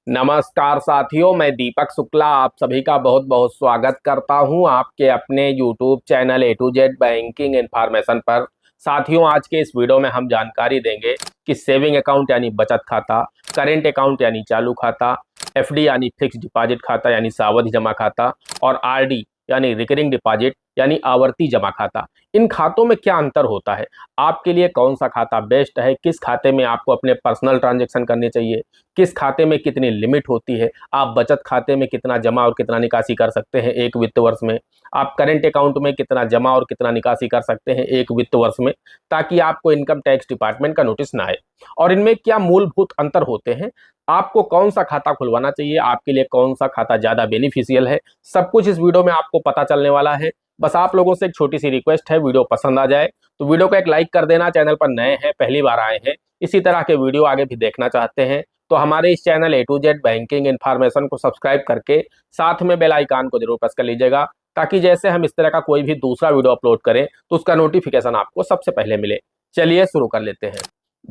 नमस्कार साथियों, मैं दीपक शुक्ला आप सभी का बहुत बहुत स्वागत करता हूं आपके अपने YouTube channel A to Z banking information पर। साथियों, आज के इस वीडियो में हम जानकारी देंगे कि सेविंग अकाउंट यानी बचत खाता, करेंट अकाउंट यानी चालू खाता, एफडी यानी फिक्स डिपॉजिट खाता यानी सावधि जमा खाता और आरडी यानी रिकरिंग डिपॉजिट यानी आवर्ती जमा खाता, इन खातों में क्या अंतर होता है, आपके लिए कौन सा खाता बेस्ट है, किस खाते में आपको अपने पर्सनल ट्रांजैक्शन करने चाहिए, किस खाते में कितनी लिमिट होती है, आप बचत खाते में कितना जमा और कितना निकासी कर सकते हैं एक वित्त वर्ष में, आप करेंट अकाउंट में कितना जमा और कितना निकासी कर सकते हैं एक वित्त वर्ष में, ताकि आपको इनकम टैक्स डिपार्टमेंट का नोटिस ना आए। और इनमें क्या मूलभूत अंतर होते हैं, आपको कौन सा खाता खुलवाना चाहिए, आपके लिए कौन सा खाता ज़्यादा बेनिफिशियल है, सब कुछ इस वीडियो में आपको पता चलने वाला है। बस आप लोगों से एक छोटी सी रिक्वेस्ट है, वीडियो पसंद आ जाए तो वीडियो को एक लाइक कर देना। चैनल पर नए हैं, पहली बार आए हैं, इसी तरह के वीडियो आगे भी देखना चाहते हैं तो हमारे इस channel A to Z banking information को सब्सक्राइब करके साथ में बेल आइकन को जरूर प्रेस कर लीजिएगा, ताकि जैसे हम इस तरह का कोई भी दूसरा वीडियो अपलोड करें तो उसका नोटिफिकेशन आपको सबसे पहले मिले। चलिए शुरू कर लेते हैं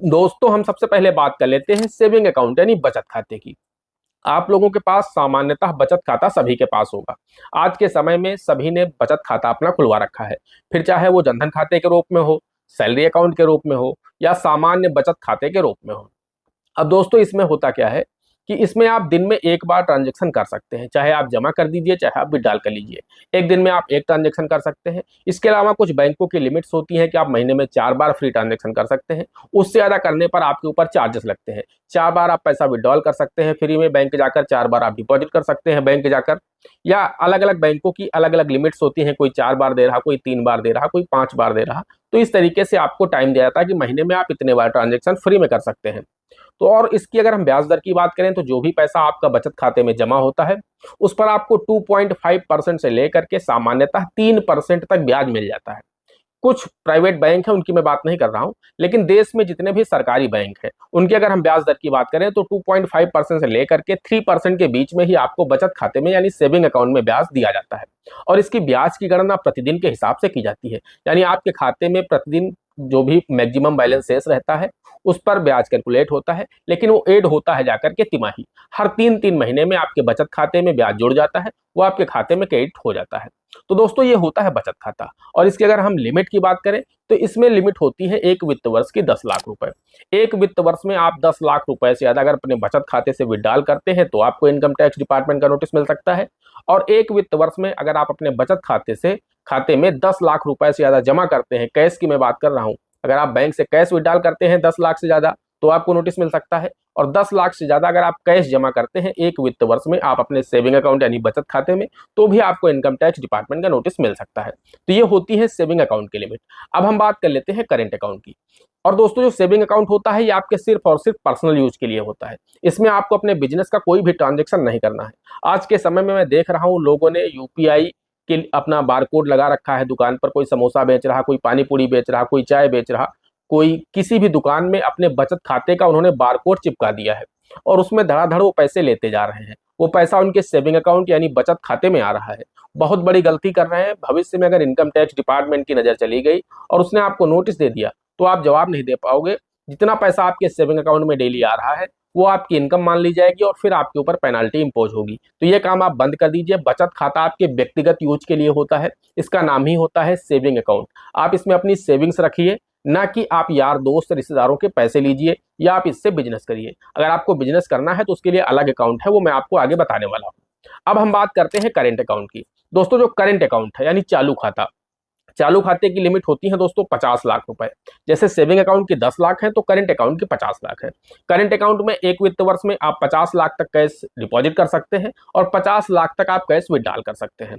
दोस्तों। हम सबसे पहले बात कर लेते हैं सेविंग अकाउंट यानी बचत खाते की। आप लोगों के पास सामान्यतः बचत खाता सभी के पास होगा। आज के समय में सभी ने बचत खाता अपना खुलवा रखा है, फिर चाहे वो जनधन खाते के रूप में हो, सैलरी अकाउंट के रूप में हो या सामान्य बचत खाते के रूप में हो। अब दोस्तों, इसमें होता क्या है कि इसमें आप दिन में एक बार ट्रांजैक्शन कर सकते हैं, चाहे आप जमा कर दीजिए चाहे आप विड्रॉल कर लीजिए। एक दिन में आप एक ट्रांजैक्शन कर सकते हैं। इसके अलावा कुछ बैंकों की लिमिट्स होती हैं कि आप महीने में 4 बार फ्री ट्रांजैक्शन कर सकते हैं। उससे ज़्यादा करने पर आपके ऊपर चार्जेस लगते हैं। 4 बार आप पैसा विड्रॉल कर सकते हैं फ्री में बैंक जाकर, 4 बार आप डिपॉजिट कर सकते हैं बैंक जाकर, या अलग अलग बैंकों की अलग अलग लिमिट्स होती हैं। कोई 4 बार दे रहा, कोई 3 बार दे रहा, कोई 5 बार दे रहा। तो इस तरीके से आपको टाइम दिया जाता है कि महीने में आप इतने बार ट्रांजैक्शन फ्री में कर सकते हैं। तो और इसकी अगर हम ब्याज दर की बात करें तो जो भी पैसा आपका बचत खाते में जमा होता है उस पर आपको 2.5% से लेकर के सामान्यतः 3% तक ब्याज मिल जाता है। कुछ प्राइवेट बैंक है, उनकी मैं बात नहीं कर रहा हूं, लेकिन देश में जितने भी सरकारी बैंक है उनकी अगर हम ब्याज दर की बात करें तो 2.5% से लेकर के 3% के बीच में ही आपको बचत खाते में यानी सेविंग अकाउंट में ब्याज दिया जाता है। और इसकी ब्याज की गणना प्रतिदिन के हिसाब से की जाती है, यानी आपके खाते में प्रतिदिन जो भी मैक्सिमम बैलेंस शेष रहता है उस पर ब्याज कैलकुलेट होता है, लेकिन वो ऐड होता है जाकर के तिमाही। हर 3-3 महीने में आपके बचत खाते में ब्याज जुड़ जाता है, वो आपके खाते में क्रेडिट हो जाता है। तो दोस्तों, ये होता है बचत खाता। और इसकी अगर हम लिमिट की बात करें तो इसमें लिमिट होती है एक वित्त वर्ष की 10 लाख रुपए। एक वित्त वर्ष में आप 10 लाख रुपए से ज्यादा अगर अपने बचत खाते से विड्रॉल करते हैं तो आपको इनकम टैक्स डिपार्टमेंट का नोटिस मिल सकता है। और एक वित्त वर्ष में अगर आप अपने बचत खाते में 10 लाख रुपए से ज्यादा जमा करते हैं, कैश की मैं बात कर रहा हूं, अगर आप बैंक से कैश विड्रॉल करते हैं 10 लाख से ज्यादा तो आपको नोटिस मिल सकता है। और 10 लाख से ज्यादा अगर आप कैश जमा करते हैं एक वित्त वर्ष में आप अपने सेविंग अकाउंट यानी बचत खाते में, तो भी आपको इनकम टैक्स डिपार्टमेंट का नोटिस मिल सकता है। तो ये होती है सेविंग अकाउंट की लिमिट। अब हम बात कर लेते हैं करेंट अकाउंट की। और दोस्तों, जो सेविंग अकाउंट होता है ये आपके सिर्फ और सिर्फ पर्सनल यूज के लिए होता है। इसमें आपको अपने बिजनेस का कोई भी ट्रांजेक्शन नहीं करना है। आज के समय में मैं देख रहा हूँ लोगों ने यूपीआई के अपना बारकोड लगा रखा है। दुकान पर कोई समोसा बेच रहा, कोई पानी पूरी बेच रहा, कोई चाय बेच रहा, कोई किसी भी दुकान में अपने बचत खाते का उन्होंने बारकोड चिपका दिया है और उसमें धड़ाधड़ वो पैसे लेते जा रहे हैं। वो पैसा उनके सेविंग अकाउंट यानी बचत खाते में आ रहा है। बहुत बड़ी गलती कर रहे हैं। भविष्य में अगर इनकम टैक्स डिपार्टमेंट की नजर चली गई और उसने आपको नोटिस दे दिया तो आप जवाब नहीं दे पाओगे। जितना पैसा आपके सेविंग अकाउंट में डेली आ रहा है वो आपकी इनकम मान ली जाएगी और फिर आपके ऊपर पेनल्टी इंपोज होगी। तो ये काम आप बंद कर दीजिए। बचत खाता आपके व्यक्तिगत यूज के लिए होता है, इसका नाम ही होता है सेविंग अकाउंट। आप इसमें अपनी सेविंग्स रखिए, ना कि आप यार दोस्त रिश्तेदारों के पैसे लीजिए या आप इससे बिजनेस करिए। अगर आपको बिजनेस करना है तो उसके लिए अलग अकाउंट है, वो मैं आपको आगे बताने वाला हूँ। अब हम बात करते हैं करेंट अकाउंट की। दोस्तों, जो करेंट अकाउंट है यानी चालू खाता, चालू खाते की लिमिट होती है दोस्तों 50 लाख रुपए। जैसे सेविंग अकाउंट की 10 लाख है तो करेंट अकाउंट की 50 लाख है। करेंट अकाउंट में एक वित्त वर्ष में आप 50 लाख तक कैश डिपॉजिट कर सकते हैं और 50 लाख तक आप कैश विड्रॉल कर सकते हैं।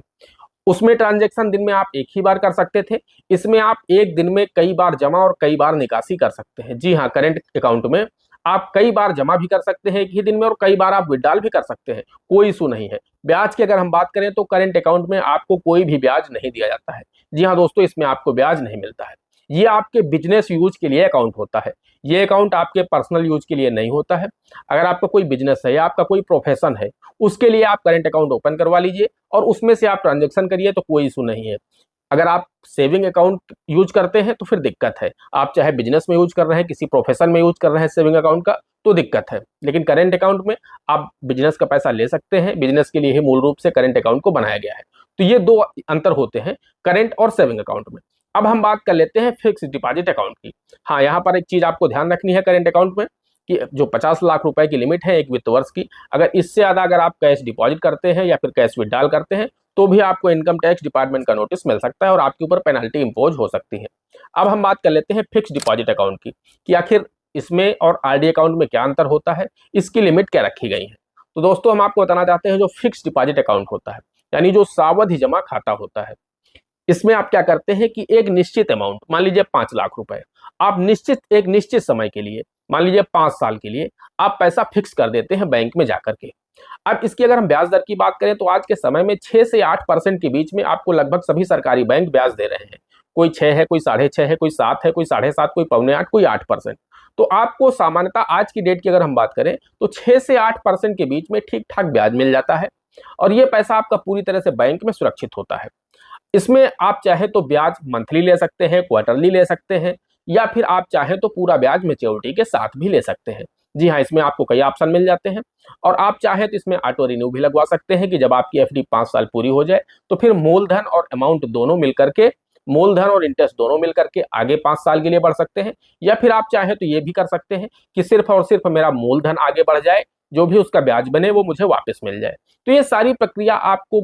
उसमें ट्रांजैक्शन दिन में आप एक ही बार कर सकते थे। इसमें आप एक दिन में कई बार जमा और कई बार निकासी कर सकते हैं। जी हाँ, करेंट अकाउंट में आप कई बार जमा भी कर सकते हैं एक ही दिन में और कई बार आप विड्रॉल भी कर सकते हैं, कोई इशू नहीं है। ब्याज की अगर हम बात करें तो करेंट अकाउंट में आपको कोई भी ब्याज नहीं दिया जाता है। जी हाँ दोस्तों, इसमें आपको ब्याज नहीं मिलता है। ये आपके बिजनेस यूज के लिए अकाउंट होता है, ये अकाउंट आपके पर्सनल यूज के लिए नहीं होता है। अगर आपका कोई बिजनेस है या आपका कोई प्रोफेशन है उसके लिए आप करेंट अकाउंट ओपन करवा लीजिए और उसमें से आप ट्रांजेक्शन करिए, तो कोई इशू नहीं है। अगर आप सेविंग अकाउंट यूज करते हैं तो फिर दिक्कत है। आप चाहे बिजनेस में यूज कर रहे हैं, किसी प्रोफेशन में यूज कर रहे हैं सेविंग अकाउंट का, तो दिक्कत है। लेकिन करेंट अकाउंट में आप बिजनेस का पैसा ले सकते हैं, बिजनेस के लिए ही मूल रूप से करेंट अकाउंट को बनाया गया है। तो ये दो अंतर होते हैं करेंट और सेविंग अकाउंट में। अब हम बात कर लेते हैं फिक्स डिपॉजिट अकाउंट की। हाँ, यहाँ पर एक चीज आपको ध्यान रखनी है करेंट अकाउंट में कि जो 50 लाख रुपए की लिमिट है एक वित्त वर्ष की, अगर इससे ज्यादा अगर आप कैश डिपॉजिट करते हैं या फिर कैश विड्रॉल करते हैं तो भी आपको इनकम टैक्स डिपार्टमेंट का नोटिस मिल सकता है और आपके ऊपर पेनल्टी इंपोज हो सकती है। अब हम बात कर लेते हैं फिक्स डिपॉजिट अकाउंट की कि आखिर इसमें और आरडी अकाउंट में क्या अंतर होता है, इसकी लिमिट क्या रखी गई है। तो दोस्तों हम आपको बताना चाहते हैं जो फिक्स डिपॉजिट अकाउंट होता है यानी जो सावधि जमा खाता होता है, इसमें आप क्या करते हैं कि एक निश्चित अमाउंट, मान लीजिए 5 लाख रुपए, आप एक निश्चित समय के लिए, मान लीजिए 5 साल के लिए आप पैसा फिक्स कर देते हैं बैंक में जाकर के। अब इसकी अगर हम ब्याज दर की बात करें तो आज के समय में 6 से 8% के बीच में आपको लगभग सभी सरकारी बैंक ब्याज दे रहे हैं। कोई 6 है, कोई 6.5 है, कोई 7 है, कोई 7.5, कोई 7.25, कोई 8%। तो आपको सामान्यतः आज की डेट की अगर हम बात करें तो 6 से 8% के बीच में ठीक ठाक ब्याज मिल जाता है और ये पैसा आपका पूरी तरह से बैंक में सुरक्षित होता है। इसमें आप चाहे तो ब्याज मंथली ले सकते हैं, क्वार्टरली ले सकते हैं या फिर आप चाहे तो पूरा ब्याज मैच्योरिटी के साथ भी ले सकते हैं। जी हाँ, इसमें आपको कई ऑप्शन मिल जाते हैं और आप चाहे तो इसमें ऑटो रिन्यू भी लगवा सकते हैं कि जब आपकी एफडी 5 साल पूरी हो जाए तो फिर मूलधन और अमाउंट दोनों मिलकर के, मूलधन और इंटरेस्ट दोनों मिलकर के आगे 5 साल के लिए बढ़ सकते हैं। या फिर आप चाहे तो ये भी कर सकते हैं कि सिर्फ और सिर्फ मेरा मूलधन आगे बढ़ जाए, जो भी उसका ब्याज बने वो मुझे वापस मिल जाए। तो ये सारी प्रक्रिया आपको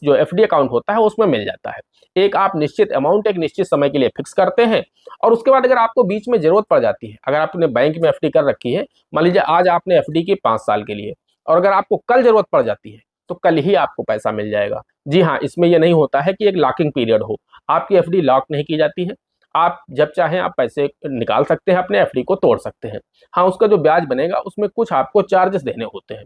जो एफडी अकाउंट होता है उसमें मिल जाता है। एक आप निश्चित अमाउंट एक निश्चित समय के लिए फिक्स करते हैं और उसके बाद अगर आपको बीच में जरूरत पड़ जाती है, अगर आपने बैंक में एफडी कर रखी है, मान लीजिए आज आपने एफडी की 5 साल के लिए और अगर आपको कल जरूरत पड़ जाती है तो कल ही आपको पैसा मिल जाएगा। जी हाँ, इसमें यह नहीं होता है कि एक लॉकिंग पीरियड हो, आपकी एफडी लॉक नहीं की जाती है। आप जब चाहें आप पैसे निकाल सकते हैं, अपने एफडी को तोड़ सकते हैं। हाँ, उसका जो ब्याज बनेगा उसमें कुछ आपको चार्जेस देने होते हैं,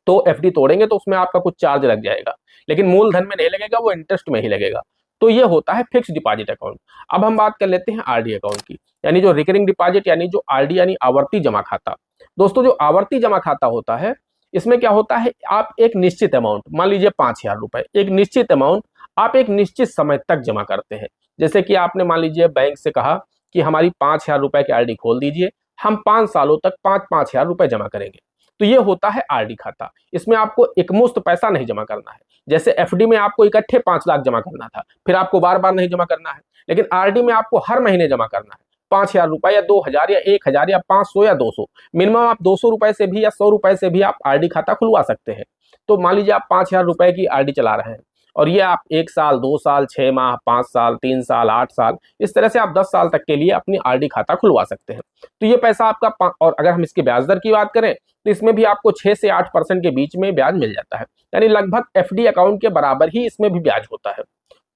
तो एफडी तोड़ेंगे तो उसमें आपका कुछ चार्ज लग जाएगा, लेकिन मूलधन में नहीं लगेगा, वो इंटरेस्ट में ही लगेगा। तो ये होता है फिक्स डिपॉजिट अकाउंट। अब हम बात कर लेते हैं आरडी अकाउंट की, यानी जो रिकरिंग डिपॉजिट यानी जो आरडी यानी आवर्ती जमा खाता। दोस्तों जो आवर्ती जमा खाता होता है इसमें क्या होता है, आप एक निश्चित अमाउंट, मान लीजिए 5,000 रुपए, एक निश्चित अमाउंट आप एक निश्चित समय तक जमा करते हैं। जैसे कि आपने मान लीजिए बैंक से कहा कि हमारी 5,000 रुपए की आरडी खोल दीजिए, हम 5 सालों तक 5,000 रुपए जमा करेंगे। तो ये होता है आरडी खाता। इसमें आपको एकमुश्त पैसा नहीं जमा करना है। जैसे एफडी में आपको इकट्ठे 5 लाख जमा करना था, फिर आपको बार बार नहीं जमा करना है, लेकिन आरडी में आपको हर महीने जमा करना है 5,000 रुपए या 2,000 या 1,000 या 500 या 200, मिनिमम आप 200 रुपए से भी या 100 रुपए से भी आप आरडी खाता खुलवा सकते हैं। तो मान लीजिए आप 5,000 रुपए की आरडी चला रहे हैं और ये आप 1 साल, 2 साल, 6 माह, 5 साल, 3 साल, 8 साल, इस तरह से आप 10 साल तक के लिए अपनी आरडी खाता खुलवा सकते हैं। तो ये पैसा आपका, और अगर हम इसकी ब्याज दर की बात करें तो इसमें भी आपको 6 से 8% के बीच में ब्याज मिल जाता है, यानी लगभग एफडी अकाउंट के बराबर ही इसमें भी ब्याज होता है।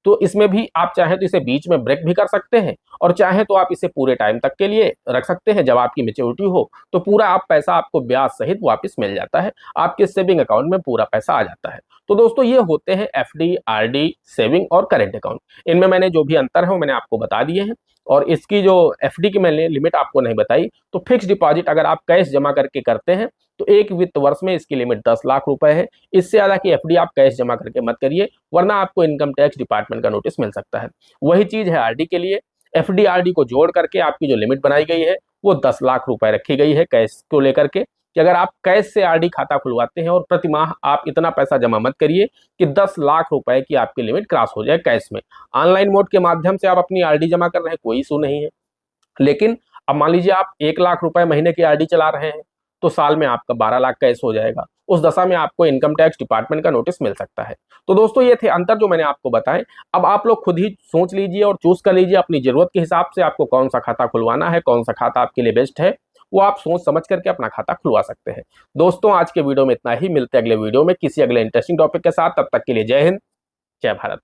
तो इसमें भी आप चाहें तो इसे बीच में ब्रेक भी कर सकते हैं और चाहें तो आप इसे पूरे टाइम तक के लिए रख सकते हैं। जब आपकी मैच्योरिटी हो तो पूरा आप पैसा आपको ब्याज सहित वापस मिल जाता है, आपके सेविंग अकाउंट में पूरा पैसा आ जाता है। तो दोस्तों ये होते हैं एफडी, आरडी, सेविंग और करेंट अकाउंट। इनमें मैंने जो भी अंतर है वो मैंने आपको बता दिए हैं और इसकी जो एफडी की मैंने लिमिट आपको नहीं बताई। तो फिक्स डिपॉजिट अगर आप कैश जमा करके करते हैं तो एक वित्त वर्ष में इसकी लिमिट 10 लाख रुपए है। इससे ज्यादा की एफडी आप कैश जमा करके मत करिए, वरना आपको इनकम टैक्स डिपार्टमेंट का नोटिस मिल सकता है। वही चीज है आरडी के लिए, एफडी आरडी को जोड़ करके आपकी जो लिमिट बनाई गई है वो 10 लाख रुपए रखी गई है कैश को लेकर के, कि अगर आप कैश से आरडी खाता खुलवाते हैं और प्रति माह आप इतना पैसा जमा मत करिए कि 10 लाख रुपए की आपकी लिमिट क्रॉस हो जाए कैश में। ऑनलाइन मोड के माध्यम से आप अपनी आरडी जमा कर रहे हैं, कोई इशू नहीं है, लेकिन अब मान लीजिए आप 1 लाख रुपए महीने की आरडी चला रहे हैं तो साल में आपका 12 लाख कैश हो जाएगा। उस दशा में आपको इनकम टैक्स डिपार्टमेंट का नोटिस मिल सकता है। तो दोस्तों ये थे अंतर जो मैंने आपको बताए। अब आप लोग खुद ही सोच लीजिए और चूज कर लीजिए अपनी जरूरत के हिसाब से आपको कौन सा खाता खुलवाना है, कौन सा खाता आपके लिए बेस्ट है, वो आप सोच समझ करके अपना खाता खुलवा सकते हैं। दोस्तों आज के वीडियो में इतना ही, मिलते हैं अगले वीडियो में किसी अगले इंटरेस्टिंग टॉपिक के साथ। तब तक के लिए जय हिंद, जय भारत।